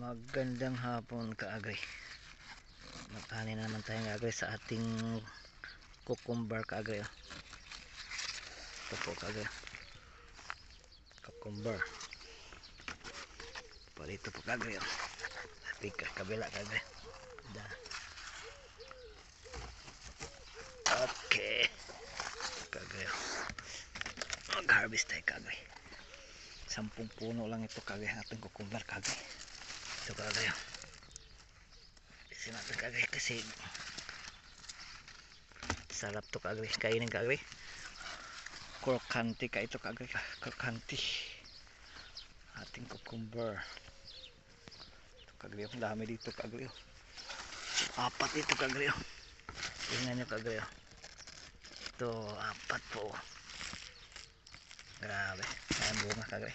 Magandang hapon kaagay. Magkanin na naman tayong kaagay sa ating cucumber kaagay. Ito po kaagay. Cucumber. Palito po kaagay. Tapi kabila kaagay. Okay. Kaagay. Mag-harvest tayo kaagay. 10 puno lang ito kaagay. Ating cucumber kaagay. Ito kagay. Kasi natin kagay kasi sarap to kagay. Kainin kagay. Krokanti ka ito kagay. Krokanti. Ating cucumber. Ito kagay. Ang dami dito kagay. 4 dito kagay. Tingnan nyo kagay. Ito 4 po. Grabe. Ayan bunga kagay.